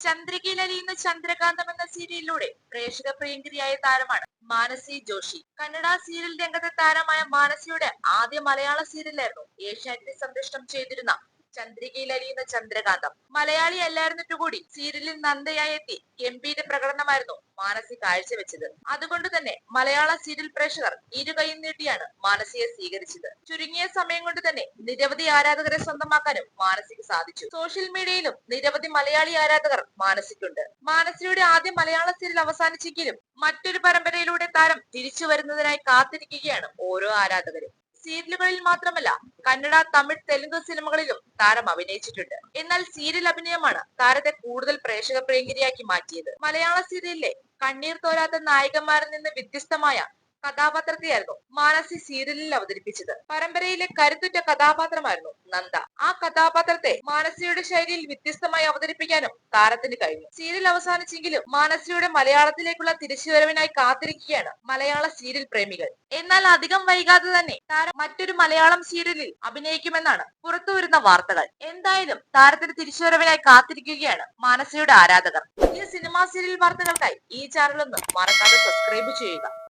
ചന്ദ്രികയിൽ അലിയുന്ന ചന്ദ്രകാന്തം എന്ന സീരിയലിലൂടെ പ്രേക്ഷക പ്രിയങ്കരിയായ താരമാണ് മാനസി ജോഷി. കന്നഡ സീരിയൽ രംഗത്തെ താരമായ മാനസിയുടെ ആദ്യ മലയാള സീരിയലായിരുന്നു ഏഷ്യാനെറ്റിൽ സംപ്രേഷണം ചെയ്തിരുന്ന ചന്ദ്രികയിൽ അലിയുന്ന ചന്ദ്രകാന്തം. മലയാളി അല്ലായിരുന്നിട്ട് കൂടി സീരിയലിൽ നന്ദയായി എത്തി ഗംഭീര പ്രകടനമായിരുന്നു മാനസി കാഴ്ചവെച്ചത്. അതുകൊണ്ട് തന്നെ മലയാള സീരിയൽ പ്രേക്ഷകർ ഇരുകൈയും നീട്ടിയാണ് മാനസിയെ സ്വീകരിച്ചത്. ചുരുങ്ങിയ സമയം കൊണ്ട് തന്നെ നിരവധി ആരാധകരെ സ്വന്തമാക്കാനും മാനസിക്ക് സാധിച്ചു. സോഷ്യൽ മീഡിയയിലും നിരവധി മലയാളി ആരാധകർ മാനസിക്കുണ്ട്. മാനസിയുടെ ആദ്യ മലയാള സീരിയൽ അവസാനിച്ചെങ്കിലും മറ്റൊരു പരമ്പരയിലൂടെ താരം തിരിച്ചു വരുന്നതിനായി കാത്തിരിക്കുകയാണ് ഓരോ ആരാധകരും. സീരിയലുകളിൽ മാത്രമല്ല, കന്നഡ, തമിഴ്, തെലുങ്ക് സിനിമകളിലും താരം അഭിനയിച്ചിട്ടുണ്ട്. എന്നാൽ സീരിയൽ അഭിനയമാണ് താരത്തെ കൂടുതൽ പ്രേക്ഷക പ്രിയങ്കരിയാക്കി മാറ്റിയത്. മലയാള സീരിയലിലെ കണ്ണീർ തോരാത്ത നായികമാരിൽ നിന്ന് വ്യത്യസ്തമായ കഥാപാത്രത്തെയായിരുന്നു മാനസി സീരിയലിൽ അവതരിപ്പിച്ചത്. പരമ്പരയിലെ കരുത്തുറ്റ കഥാപാത്രമായിരുന്നു നന്ദ. ആ കഥാപാത്രത്തെ മാനസിയുടെ ശൈലിയിൽ വ്യത്യസ്തമായി അവതരിപ്പിക്കാനും താരത്തിന് കഴിഞ്ഞു. സീരിയൽ അവസാനിച്ചെങ്കിലും മാനസിയുടെ മലയാളത്തിലേക്കുള്ള തിരിച്ചുവരവിനായി കാത്തിരിക്കുകയാണ് മലയാള സീരിയൽ പ്രേമികൾ. എന്നാൽ അധികം വൈകാതെ തന്നെ താരം മറ്റൊരു മലയാളം സീരിയലിൽ അഭിനയിക്കുമെന്നാണ് പുറത്തുവരുന്ന വാർത്തകൾ. എന്തായാലും താരത്തിന്റെ തിരിച്ചുവരവിനായി കാത്തിരിക്കുകയാണ് മാനസിയുടെ ആരാധകർ. ഈ സിനിമാ സീരിയൽ വാർത്തകൾക്കായി ഈ ചാനൽ ഒന്ന് മറക്കാതെ സബ്സ്ക്രൈബ് ചെയ്യുക.